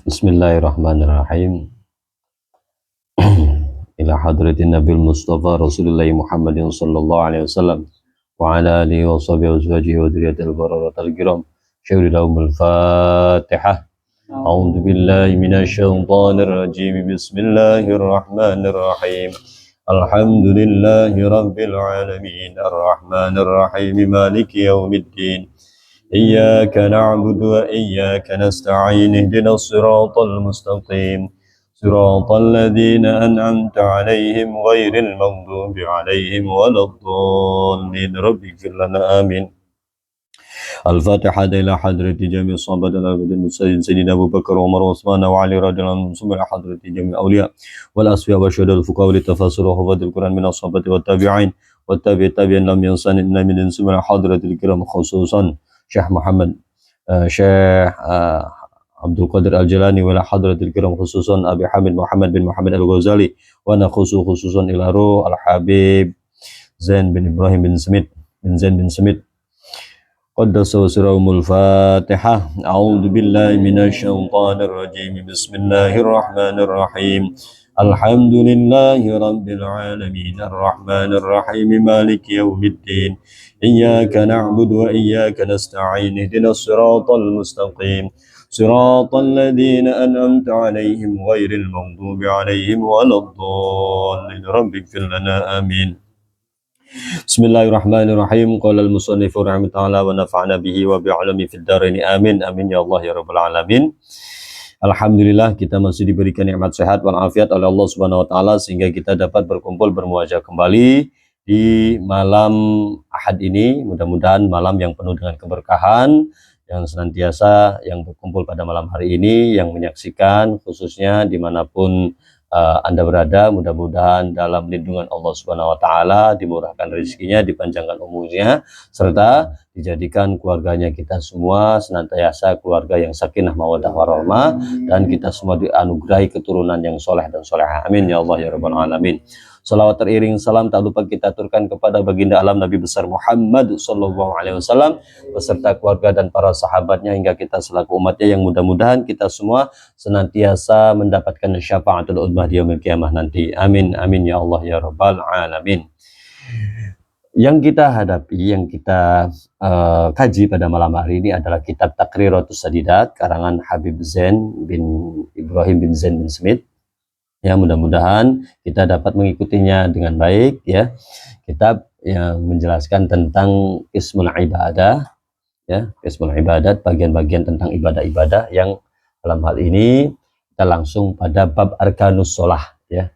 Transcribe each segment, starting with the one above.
Bismillahirrahmanirrahim. Ila hadratin Nabil Mustafa Rasulullah Muhammadin sallallahu alaihi wasallam wa ala alihi wa sahbihi wa azwajihi wa dhurriyyatil bararatil kiram. Syahri lahumul Fatihah. A'udzu billahi minasyaitonir rajim. Bismillahirrahmanirrahim. Alhamdulillahi rabbil alamin. Arrahmanir rahim. Maliki yaumiddin. إياك نعبد وإياك نستعين اهدنا الصراط المستقيم صراط الذين أنعمت عليهم غير المغضوب عليهم ولا الضالين رب اغفر لنا آمين. الفاتحة إلى حضرة جميع الصحابة المرسلين سيدنا أبو بكر وعمر وعثمان وعلي رضي الله عنهم ثم إلى حضرة جميع الأولياء والأصفياء والشهداء والفقهاء والتفاسير وحفاظ القرآن من الصحابة والتابعين والتابعين لم ينسان إلا من ثم إلى حضرة الكرام خصوصا Syekh Muhammad Syekh Abdul Qadir Al-Jalani wa la hadratil kiram khususan Abi Hamid Muhammad bin Muhammad Al-Ghazali wa na khususan ila ruh Al-Habib Zain bin Ibrahim bin Smith bin Zain bin Smith qaddasa sirrahumul Fatihah. A'udzu billahi minasyaitonir rajim. Bismillahirrahmanirrahim. Alhamdulillahi rabbil alamin. Arrahmanir rahim. Maliki yaumiddin. إياك نعبد وإياك نستعين اهدنا الصراط المستقيم صراط الذين أنعمت عليهم غير المغضوب عليهم ولا الضالين رب اغفر لنا آمين. بسم الله الرحمن الرحيم. قال المصنف رحمه الله ونفعنا به وبعلمه في الدارين آمين آمين يا الله يا رب العالمين. Alhamdulillah kita masih diberikan nikmat sehat walafiat oleh Allah Subhanahu wa taala sehingga kita dapat berkumpul bermuajah kembali di malam Ahad ini. Mudah-mudahan malam yang penuh dengan keberkahan, yang senantiasa yang berkumpul pada malam hari ini, yang menyaksikan khususnya dimanapun Anda berada, mudah-mudahan dalam lindungan Allah Subhanahu wa taala, dimurahkan rezekinya, dipanjangkan umurnya, serta dijadikan keluarganya kita semua senantiasa keluarga yang sakinah mawaddah warahmah, dan kita semua dianugerahi keturunan yang soleh dan solehah. Amin ya Allah ya rabbal alamin. Salawat teriring salam tak lupa kita aturkan kepada baginda alam Nabi besar Muhammad sallallahu alaihi wasallam beserta keluarga dan para sahabatnya hingga kita selaku umatnya, yang mudah-mudahan kita semua senantiasa mendapatkan syafaatul udzmah di yaumil qiyamah nanti. Amin amin ya Allah ya rabbal alamin. Yang kita hadapi, yang kita kaji pada malam hari ini adalah kitab Taqriratus Sadidat karangan Habib Zain bin Ibrahim bin Zain bin Smith. Ya, mudah-mudahan kita dapat mengikutinya dengan baik ya. Kitab yang menjelaskan tentang ismul ibadah ya, ismul ibadat, bagian-bagian tentang ibadah-ibadah, yang dalam hal ini kita langsung pada bab arkanus sholah ya.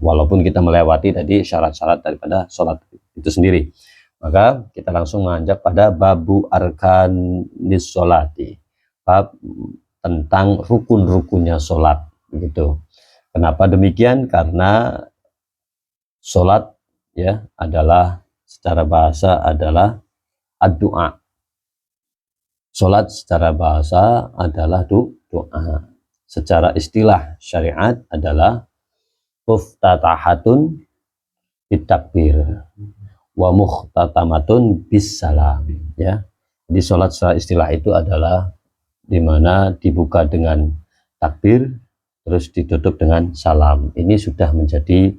Walaupun kita melewati tadi syarat-syarat daripada sholat itu sendiri, maka kita langsung menanjak pada babu arkanis sholati, bab tentang rukun-rukunnya sholat begitu. Kenapa demikian? Karena sholat ya adalah secara bahasa adalah ad-du'a. Sholat secara bahasa adalah doa. Secara istilah syariat adalah muftatahatun bitakbir wa mukhtatamatun bis salam ya. Jadi sholat secara istilah itu adalah dimana dibuka dengan takbir terus ditutup dengan salam. Ini sudah menjadi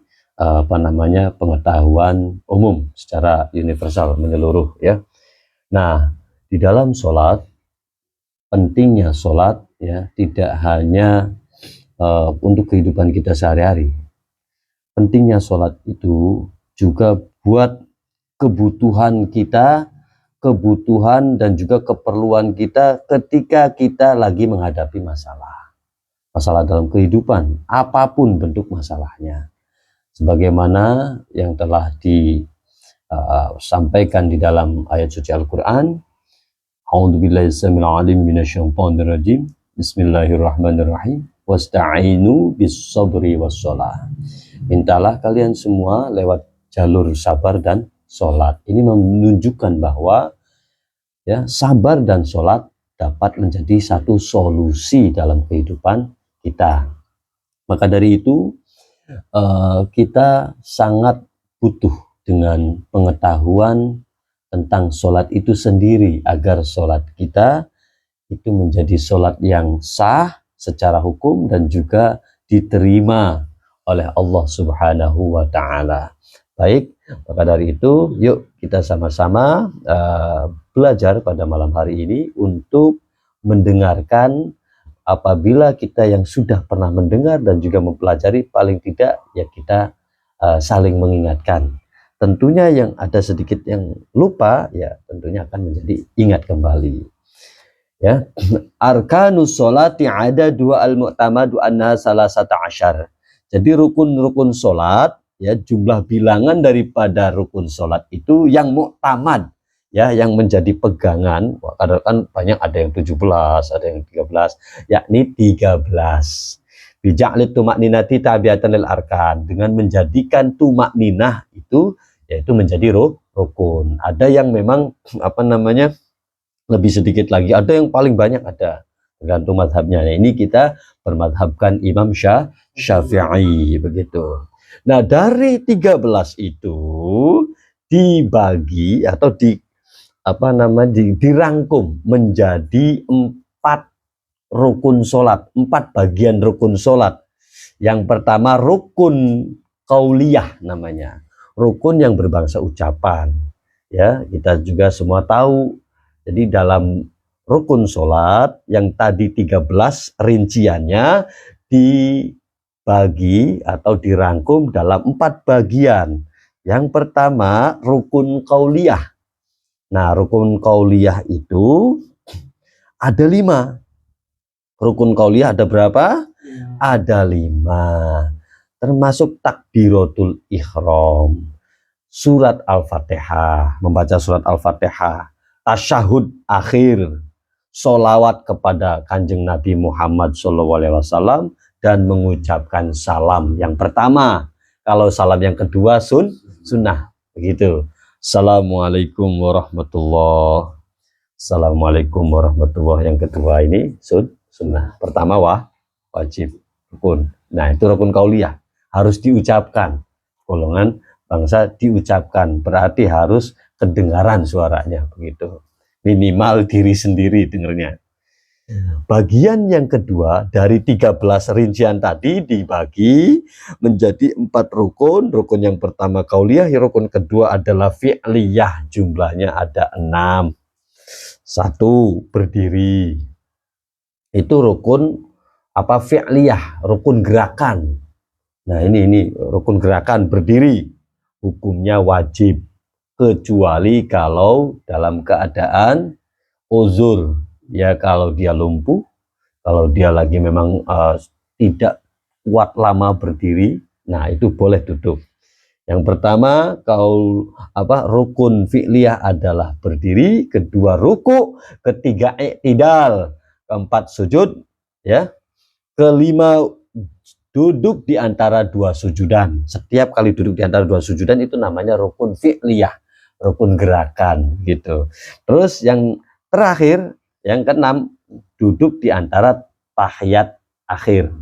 pengetahuan umum secara universal menyeluruh ya. Nah, di dalam sholat, pentingnya sholat ya tidak hanya untuk kehidupan kita sehari-hari. Pentingnya sholat itu juga buat kebutuhan kita, kebutuhan dan juga keperluan kita ketika kita lagi menghadapi masalah dalam kehidupan, apapun bentuk masalahnya, sebagaimana yang telah disampaikan di dalam ayat suci Al-Quran. A'udzubillahi samil alim minasyaitonir rajim. Bismillahirrahmanirrahim. Wasta'inu bis sabri was shalah. Mintalah kalian semua lewat jalur sabar dan sholat. Ini menunjukkan bahwa ya, sabar dan sholat dapat menjadi satu solusi dalam kehidupan kita. Maka dari itu kita sangat butuh dengan pengetahuan tentang sholat itu sendiri, agar sholat kita itu menjadi sholat yang sah, secara hukum dan juga diterima oleh Allah Subhanahu wa taala. Baik, maka dari itu yuk kita sama-sama belajar pada malam hari ini untuk mendengarkan. Apabila kita yang sudah pernah mendengar dan juga mempelajari, paling tidak ya kita saling mengingatkan. Tentunya yang ada sedikit yang lupa ya tentunya akan menjadi ingat kembali. Ya, arkanus sholati ada dua al-mu'tamadu anna salasata asyar. Jadi rukun-rukun sholat ya, jumlah bilangan daripada rukun sholat itu yang mu'tamad ya, yang menjadi pegangan. Karena kan banyak, ada yang 17, ada yang 13, yakni 13. Bija'lit tumakninati tabiatan lil arkan, dengan menjadikan tumakninah itu yaitu menjadi rukun. Ada yang memang apa namanya lebih sedikit lagi, ada yang paling banyak, ada tergantung madhabnya. Nah, ini kita bermadhabkan Imam Syafi'i begitu. Nah, dari 13 itu dibagi atau dirangkum menjadi 4 rukun sholat, 4 bagian rukun sholat. Yang pertama rukun qauliyah namanya, rukun yang berbangsa ucapan. Ya, kita juga semua tahu. Jadi dalam rukun sholat yang tadi 13 rinciannya dibagi atau dirangkum dalam 4 bagian. Yang pertama rukun qauliyah. Nah, rukun qauliyah itu ada 5. Rukun qauliyah ada berapa? Ada 5. Termasuk takbiratul ihram, surat Al-Fatihah, membaca surat Al-Fatihah, tasyahud akhir, sholawat kepada Kanjeng Nabi Muhammad SAW, dan mengucapkan salam yang pertama. Kalau salam yang kedua sunnah begitu. Assalamualaikum warahmatullahi. Assalamualaikum warahmatullahi. Yang kedua ini sunnah. Pertama wajib rukun. Nah, itu rukun qauliyah, harus diucapkan. Golongan bangsa diucapkan, berarti harus kedengaran suaranya begitu. Minimal diri sendiri dengarnya. Bagian yang kedua dari 13 rincian tadi dibagi menjadi 4 rukun. Rukun yang pertama qauliyah, rukun kedua adalah fi'liyah, jumlahnya ada 6. 1 berdiri. Itu rukun apa? Fi'liyah, rukun gerakan. Nah, ini rukun gerakan berdiri. Hukumnya wajib kecuali kalau dalam keadaan uzur. Ya, kalau dia lumpuh, kalau dia lagi memang tidak kuat lama berdiri, nah itu boleh duduk. Yang pertama rukun fi'liyah adalah berdiri, kedua ruku, ketiga i'tidal, keempat sujud, ya. Kelima duduk di antara 2 sujudan. Setiap kali duduk di antara 2 sujudan itu namanya rukun fi'liyah, rukun gerakan gitu. Terus yang terakhir, yang keenam, duduk di antara tahiyat akhir.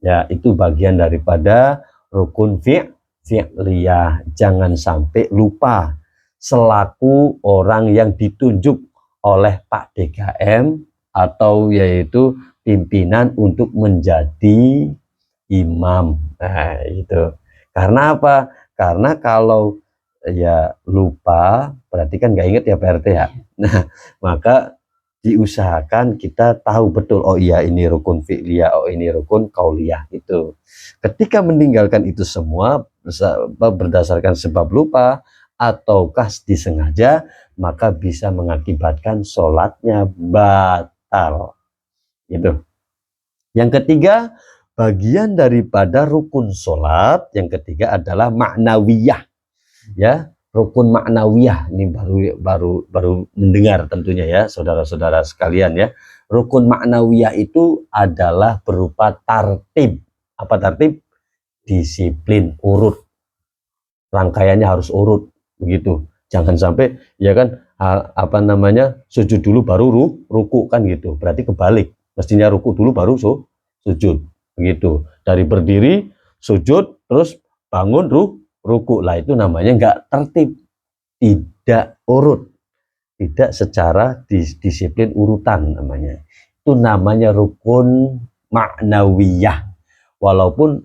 Ya, itu bagian daripada rukun fi'liyah. Jangan sampai lupa selaku orang yang ditunjuk oleh Pak DKM atau yaitu pimpinan untuk menjadi imam. Nah, itu. Karena apa? Karena kalau ya lupa, berarti kan nggak inget ya Pak RT ya. Nah, maka diusahakan kita tahu betul, oh iya ini rukun fi'liyah, oh ini rukun qauliyah itu. Ketika meninggalkan itu semua berdasarkan sebab lupa ataukah disengaja, maka bisa mengakibatkan sholatnya batal. Itu. Yang ketiga, bagian daripada rukun sholat yang ketiga adalah ma'nawiyah. Ya, rukun ma'nawiyah ini baru mendengar tentunya ya saudara-saudara sekalian ya. Rukun ma'nawiyah itu adalah berupa tartib. Apa tartib? Disiplin, urut. Rangkaiannya harus urut begitu. Jangan sampai ya kan sujud dulu baru ruku kan gitu. Berarti kebalik. Mestinya ruku dulu baru sujud begitu. Dari berdiri sujud terus bangun ruku lah, itu namanya nggak tertib, tidak urut, tidak secara disiplin urutan namanya. Itu namanya rukun ma'nawiyah. Walaupun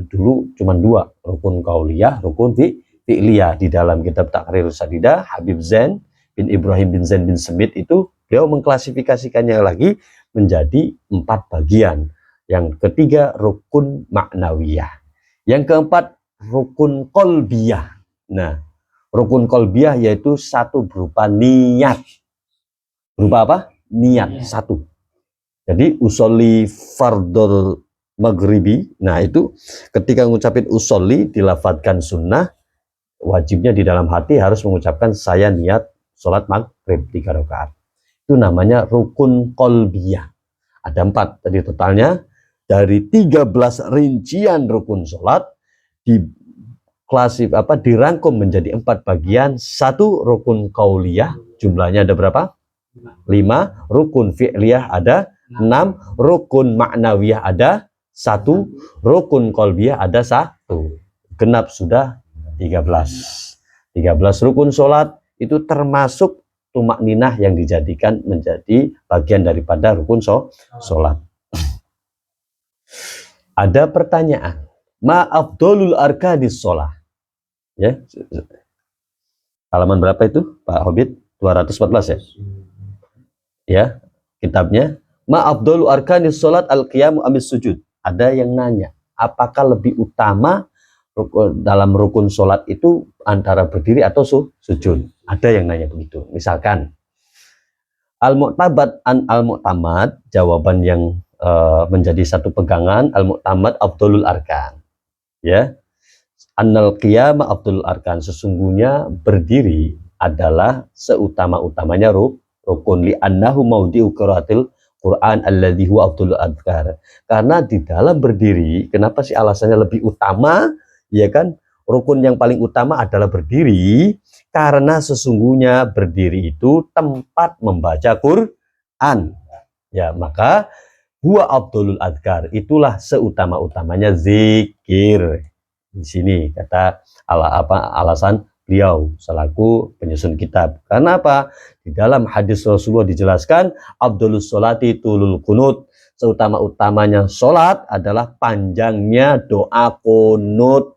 dulu cuma dua, rukun qauliyah, rukun fi'liyah. Di dalam kitab Taqrirus Sadidah, Habib Zain bin Ibrahim bin Zain bin Smith itu beliau mengklasifikasikannya lagi menjadi 4 bagian. Yang ketiga rukun ma'nawiyah. Yang keempat rukun qalbiyah. Nah, rukun qalbiyah yaitu satu berupa niat. Berupa apa? Niat, satu. Jadi usolli fardul maghribi, nah itu ketika ngucapin usolli dilafadzkan sunnah, wajibnya di dalam hati harus mengucapkan saya niat sholat maghrib 3 rakaat. Itu namanya rukun qalbiyah. Ada 4 tadi totalnya. Dari 13 rincian rukun sholat dirangkum menjadi 4 bagian. 1 rukun qauliyah, jumlahnya ada berapa? 5. Rukun fi'liyah ada 6, rukun ma'nawiyah ada 1, rukun qalbiyah ada 1. Genap sudah 13 rukun sholat. Itu termasuk tumakninah yang dijadikan menjadi bagian daripada rukun sholat. Ada pertanyaan, ma afdolul arkadis sholat, ya, halaman berapa itu Pak Hobit? 214 ya, ya, kitabnya ma afdolul arkanis sholat al-qiyamu amis sujud. Ada yang nanya, apakah lebih utama dalam rukun sholat itu antara berdiri atau sujud? Ada yang nanya begitu. Misalkan al-mu'tabad an al-mu'tamad, jawaban yang menjadi satu pegangan, al-mu'tamad afdolul arkan, ya, annal qiyama afdolul arkan, sesungguhnya berdiri adalah seutama-utamanya rukun, li annahu maudhi'u qiraatil Quran alladzi huwa afdolul adhkar. Karena di dalam berdiri, kenapa sih alasannya lebih utama? Ya kan, rukun yang paling utama adalah berdiri, karena sesungguhnya berdiri itu tempat membaca Quran. Ya, maka huwa afdolul adhkar, itulah seutama-utamanya zikir. Di sini kata alasan beliau selaku penyusun kitab. Karena apa? Di dalam hadis Rasulullah dijelaskan afdolus sholati tulul kunut, seutama-utamanya sholat adalah panjangnya doa kunut.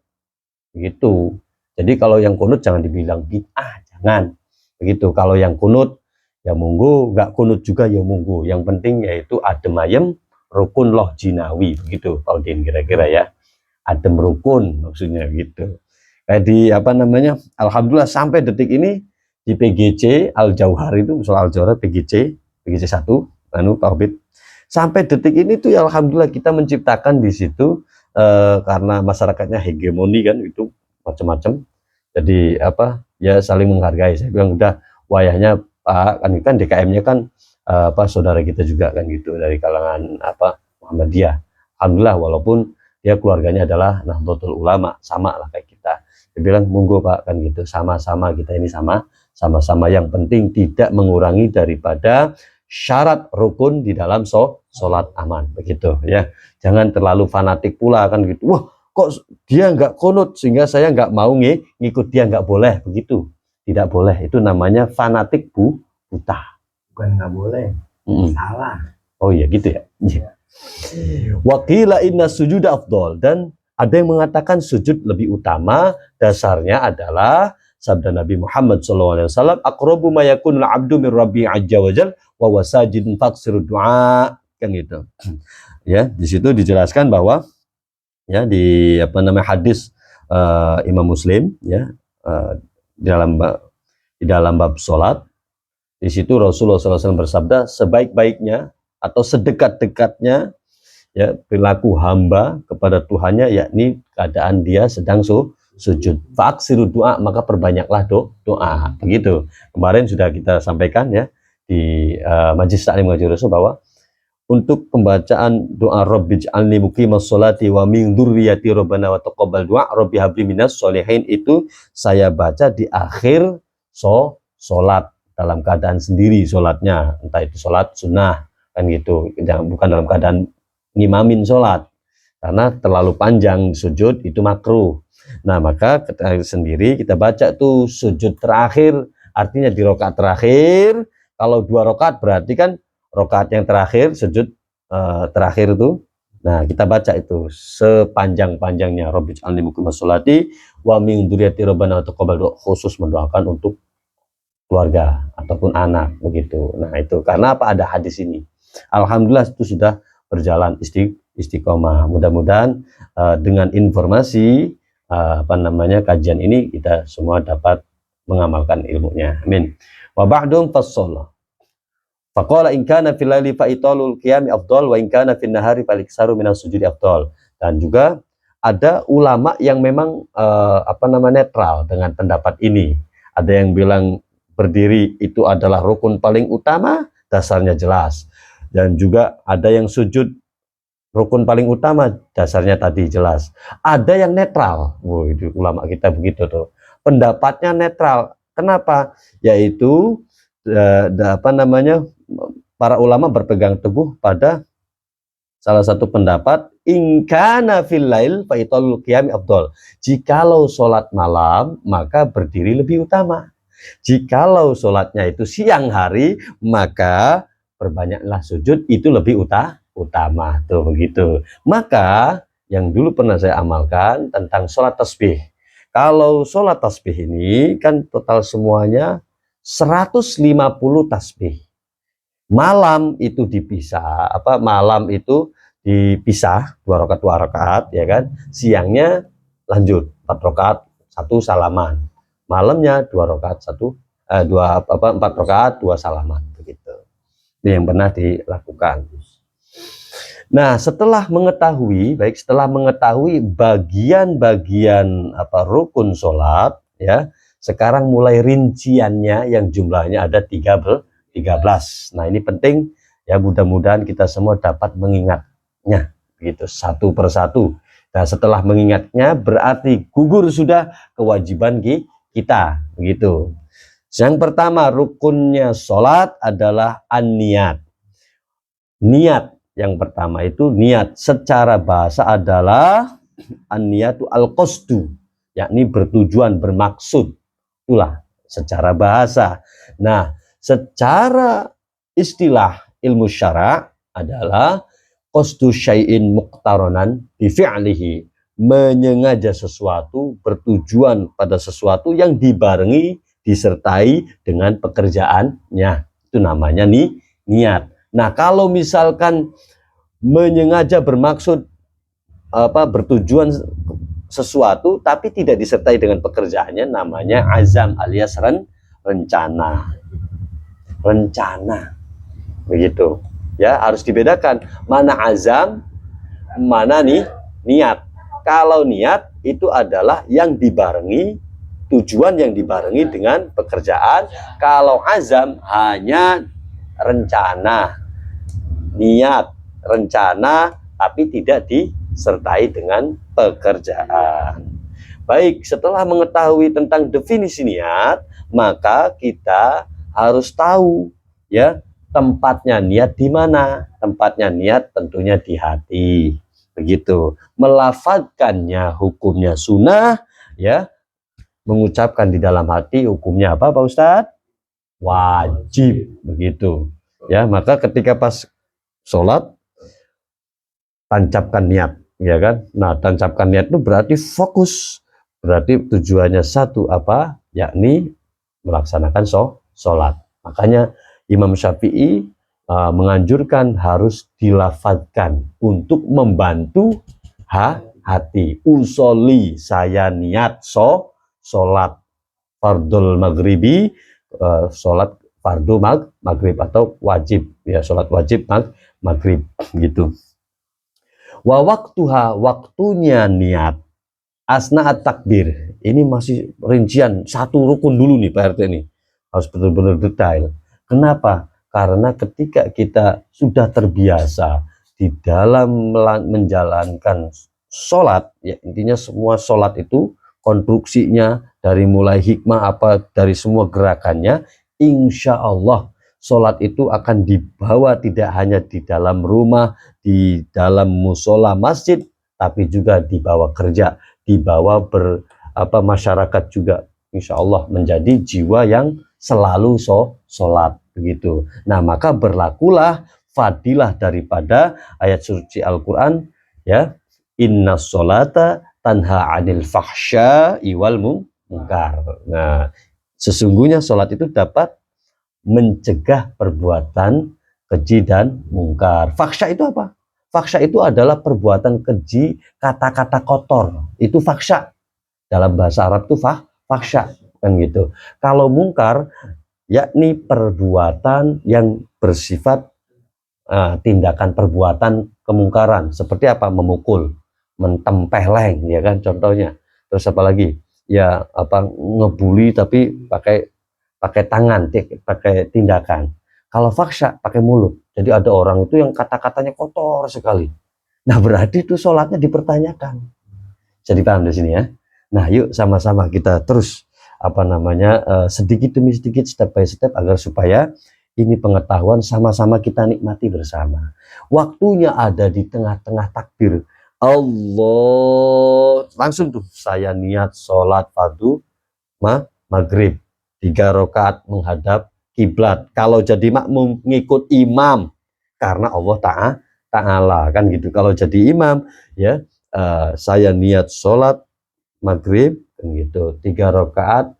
Begitu. Jadi kalau yang kunut jangan dibilang bid'ah, jangan. Begitu. Kalau yang kunut ya monggo, nggak kunut juga ya monggo. Yang penting yaitu adem ayem rukun loh jinawi, begitu Pak Udin kira-kira ya. Adem rukun maksudnya gitu. Kayak di alhamdulillah sampai detik ini di PGC Al Jauhar itu, soal Al Jauhar PGC 1 Pak Ubid, sampai detik ini tuh ya alhamdulillah kita menciptakan di situ karena masyarakatnya hegemoni kan, itu macam-macam. Jadi ya saling menghargai. Saya bilang udah wayahnya Pak kan DKM-nya kan saudara kita juga kan gitu, dari kalangan Muhammadiyah. Alhamdulillah walaupun dia keluarganya adalah Nahdlatul Ulama, sama lah kayak kita. Dia bilang monggo Pak kan gitu, sama-sama kita ini sama-sama, yang penting tidak mengurangi daripada syarat rukun di dalam sholat aman, begitu ya. Jangan terlalu fanatik pula kan gitu. Wah, kok dia nggak kunut sehingga saya nggak mau ngikut dia, nggak boleh begitu. Tidak boleh, itu namanya fanatik buta. Bukan nggak boleh, salah. Oh iya gitu ya. Waqila inna sujud afdol, dan ada yang mengatakan sujud lebih utama. Dasarnya adalah sabda Nabi Muhammad SAW, aqrabu ma yakunul abdu min rabbi azza wajal wa wasajidun faqsirud du'a, kan gitu. Ya, di situ dijelaskan bahwa ya di hadis Imam Muslim ya, di dalam bab salat, di situ Rasulullah SAW bersabda, sebaik-baiknya atau sedekat-dekatnya ya perilaku hamba kepada Tuhannya, yakni keadaan dia sedang sujud. Fa'aksiru doa, maka perbanyaklah doa. Begitu. Kemarin sudah kita sampaikan ya di Majlis Ta'lim Ngaji Rasul bahwa untuk pembacaan doa Rabbij'alni muqimas sholati wa min dzurriyyati rabbana wa taqabbal du'a rabbi habli minas sholihin, itu saya baca di akhir sholat dalam keadaan sendiri sholatnya, entah itu sholat sunnah kan gitu, bukan dalam keadaan ngimamin sholat, karena terlalu panjang sujud itu makruh. Nah maka kita sendiri kita baca tuh sujud terakhir, artinya di rakaat terakhir. Kalau 2 rakaat berarti kan rakaat yang terakhir sujud terakhir itu. Nah, kita baca itu sepanjang-panjangnya. Rabbi ij'alni muqimas sholati wa min dzurriyyati rabbana taqabbal du'a, khusus mendoakan untuk keluarga ataupun anak begitu. Nah, itu karena apa, ada hadis ini. Alhamdulillah itu sudah berjalan istiqomah. Mudah-mudahan dengan informasi kajian ini kita semua dapat mengamalkan ilmunya. Amin. Wa ba'dum fassalah. Faqala in kana fil laili fa italul qiyami afdal wa in kana fin nahari faliksaru minas sujudi afdal. Dan juga ada ulama yang memang netral dengan pendapat ini. Ada yang bilang berdiri itu adalah rukun paling utama, dasarnya jelas. Dan juga ada yang sujud rukun paling utama, dasarnya tadi jelas. Ada yang netral. Itu ulama kita begitu tuh. Pendapatnya netral. Kenapa? Yaitu para ulama berpegang teguh pada salah satu pendapat, in kana fil lail fa italul qiyami afdal. Jikalau sholat malam, maka berdiri lebih utama. Jikalau sholatnya itu siang hari, maka perbanyaklah sujud, itu lebih utama tuh begitu. Maka yang dulu pernah saya amalkan tentang sholat tasbih. Kalau sholat tasbih ini kan total semuanya 150 tasbih. Malam itu dipisah, malam itu dipisah 2 rakaat ya kan. Siangnya lanjut 4 rakaat 1 salaman. Malamnya 2 rakaat 4 rakaat 2 salaman begitu. Ini yang pernah dilakukan. Nah, setelah mengetahui bagian-bagian rukun sholat ya, sekarang mulai rinciannya yang jumlahnya ada 13. Nah, ini penting ya, mudah-mudahan kita semua dapat mengingatnya begitu satu persatu. Nah, setelah mengingatnya berarti gugur sudah kewajiban kita begitu. Yang pertama rukunnya sholat adalah an-niat. Niat yang pertama itu niat, secara bahasa adalah an-niyatu al-qasdu, yakni bertujuan, bermaksud. Itulah secara bahasa. Nah, secara istilah ilmu syara' adalah qasdu syai'in muqtaronan bi fi'lihi, menyengaja sesuatu, bertujuan pada sesuatu yang dibarengi, disertai dengan pekerjaannya. Itu namanya niat. Nah, kalau misalkan menyengaja bermaksud bertujuan sesuatu tapi tidak disertai dengan pekerjaannya, namanya azam alias rencana begitu ya. Harus dibedakan mana azam, mana niat. Kalau niat itu adalah yang dibarengi, tujuan yang dibarengi dengan pekerjaan. Kalau azam hanya rencana, niat, rencana, tapi tidak disertai dengan pekerjaan. Baik, setelah mengetahui tentang definisi niat, maka kita harus tahu ya tempatnya niat di mana. Tempatnya niat tentunya di hati. Begitu. Melafadzkannya hukumnya sunnah ya. Mengucapkan di dalam hati hukumnya apa Pak Ustadz? Wajib begitu ya. Maka ketika pas sholat tancapkan niat ya kan. Nah, tancapkan niat itu berarti fokus, berarti tujuannya satu apa, yakni melaksanakan sholat. Makanya Imam Syafi'i menganjurkan harus dilafadzkan untuk membantu hati. Usoli, saya niat sholat fardul maghribi, sholat fardu maghrib atau wajib ya, sholat wajib maghrib gitu. Wa waktuha, waktunya niat asna'at takbir. Ini masih rincian satu rukun dulu nih Pak RT, ini harus betul-betul detail. Kenapa? Karena ketika kita sudah terbiasa di dalam menjalankan sholat ya, intinya semua sholat itu konstruksinya dari mulai hikmah dari semua gerakannya, insya Allah sholat itu akan dibawa tidak hanya di dalam rumah, di dalam musola masjid, tapi juga dibawa kerja, dibawa masyarakat juga, insya Allah menjadi jiwa yang selalu sholat begitu. Nah, maka berlakulah fadilah daripada ayat suci Al-Quran, ya, inna sholata tanha 'anil fahsya'i wal munkar. Nah, sesungguhnya sholat itu dapat mencegah perbuatan keji dan mungkar. Fahsya itu apa? Fahsya itu adalah perbuatan keji, kata-kata kotor. Itu fahsya. Dalam bahasa Arab itu fahsya, kan gitu. Kalau mungkar, yakni perbuatan yang bersifat tindakan perbuatan kemungkaran. Seperti apa? Memukul, mentempeleng, ya kan contohnya. Terus apa lagi? Ya apa, ngebully tapi pakai tangan, pakai tindakan. Kalau fahsya pakai mulut. Jadi ada orang itu yang kata-katanya kotor sekali. Nah, berarti itu sholatnya dipertanyakan. Jadi paham di sini ya. Nah, yuk sama-sama kita terus sedikit demi sedikit, step by step, agar supaya ini pengetahuan sama-sama kita nikmati bersama. Waktunya ada di tengah-tengah takbir. Allah, langsung tuh saya niat sholat fardu maghrib 3 rakaat menghadap kiblat. Kalau jadi makmum ngikut imam karena Allah Ta'ala, kan gitu. Kalau jadi imam ya, saya niat sholat maghrib kan gitu 3 rakaat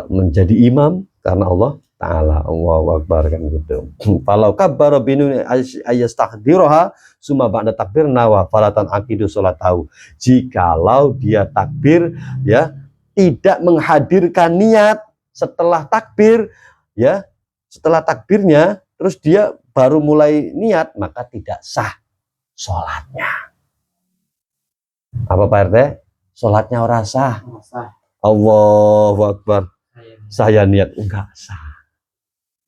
menjadi imam karena Allah Ta'ala. Allahu Akbar, kan gitu. Falau kabbara binu ayastahdiroha summa ba'da takbir nawa falatan aqidu sholat tahu. Jikalau dia takbir ya, tidak menghadirkan niat setelah takbir ya, setelah takbirnya terus dia baru mulai niat, maka tidak sah sholatnya. Apa Pak RT? Sholatnya ora sah. Allahu Akbar. Saya niat enggak sah.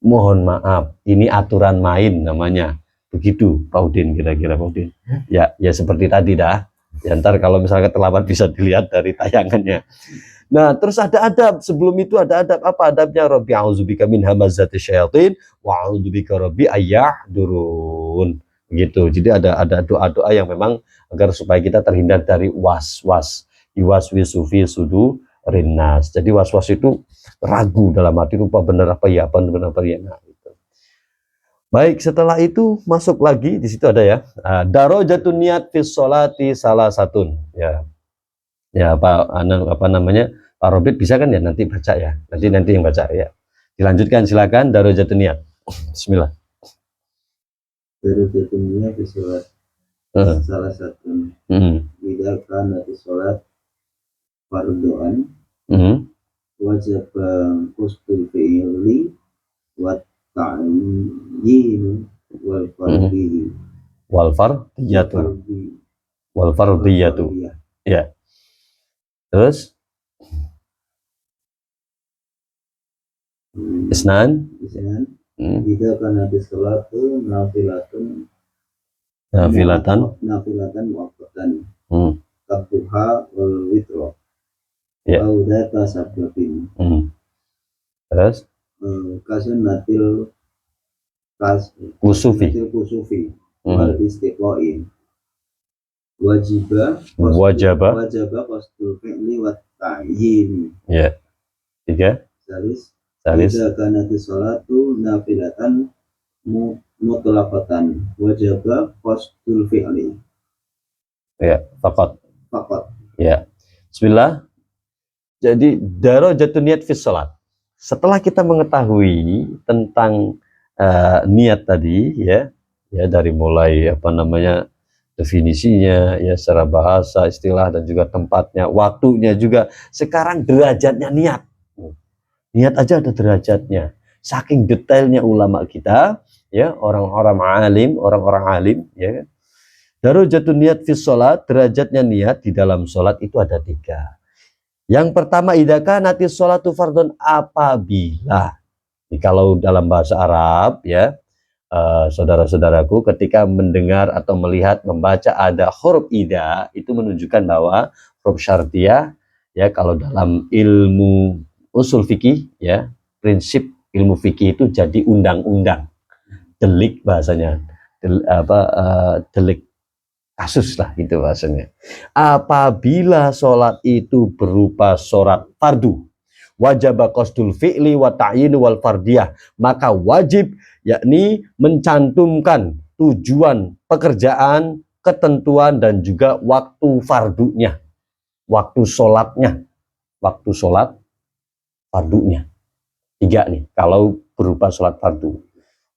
Mohon maaf, ini aturan main namanya. Begitu Pak Udin, kira-kira Pak Udin. Ya seperti tadi dah. Ya, ntar kalau misalnya terlambat bisa dilihat dari tayangannya. Nah, terus ada adab. Sebelum itu ada adab. Apa adabnya? Rabbi a'udzubika min hamazati syayatin wa a'udzubika rabbi ayyahdurun. Begitu. Jadi ada doa-doa yang memang agar supaya kita terhindar dari was-was. Iwaswisu fi sudurinnas. Jadi was-was itu ragu dalam hati, lupa benar apa ya, benar apa ya. Nah, gitu. Baik, setelah itu masuk lagi di situ ada ya. Darajatun niat fi sholati salah satun. Ya apa namanya? Pak Robert bisa kan ya nanti baca ya. Nanti yang baca ya. Dilanjutkan silakan. Darajatun niat. Bismillah. Darajatun niat fi sholat salah satun. Idza kana fi sholat farduan wajib qustul fi'li wa ta'yin wal fardiyatu ya. Terus isnan idza kana fi sholatu nafilatan muaqqatan kabduha wal witro Audata sababin. Terus kasunatil kusufi wal istiqoin wajibah qasdul fi'li wat ta'yin. Ya. 3 Salis idza kanatis sholatu nafilatan mutlaqatan wajibah qasdul fi'li. Ya, faqat. Ya. Bismillah. Jadi darajatun niat fi sholat. Setelah kita mengetahui tentang niat tadi ya dari mulai definisinya ya, secara bahasa, istilah, dan juga tempatnya, waktunya juga. Sekarang derajatnya niat. Niat aja ada derajatnya. Saking detailnya ulama kita ya, orang-orang alim ya. Darajatun niat fi sholat, derajatnya niat di dalam sholat itu ada 3. Yang pertama, idza kanatis sholatu fardhon, apabila, kalau dalam bahasa Arab ya, saudara-saudaraku, ketika mendengar atau melihat membaca ada huruf idza, itu menunjukkan bahwa huruf syartiyah ya, kalau dalam ilmu usul fikih ya, prinsip ilmu fikih itu jadi undang-undang, delik bahasanya, delik kasus lah gitu bahasanya. Apabila sholat itu berupa sholat fardu, wajib qasdul fi'li wa ta'yin wal fardiyah, maka wajib yakni mencantumkan tujuan pekerjaan, ketentuan dan juga waktu fardunya, waktu sholatnya, waktu sholat fardunya. 3 nih kalau berupa sholat fardu.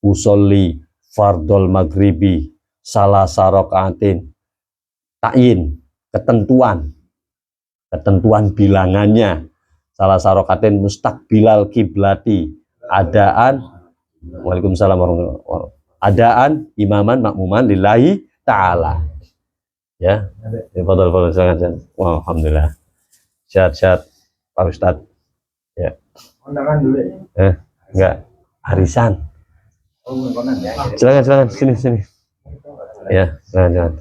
Usolli fardol maghribi salah sarokaatin, ta'yin, ketentuan bilangannya, salah sarokatin mustaqbilal kiblati, adaan, waalaikumsalam warahmatullahi wabarakatuh, adaan imaman makmuman lillahi ta'ala. Ya, fadhal silakan. Wah, alhamdulillah. Sehat-sehat Pak Ustadz. Ya. Kondangan dulu ya. Enggak, arisan. Oh, kondangan ya. Silakan sini. Ya, silakan.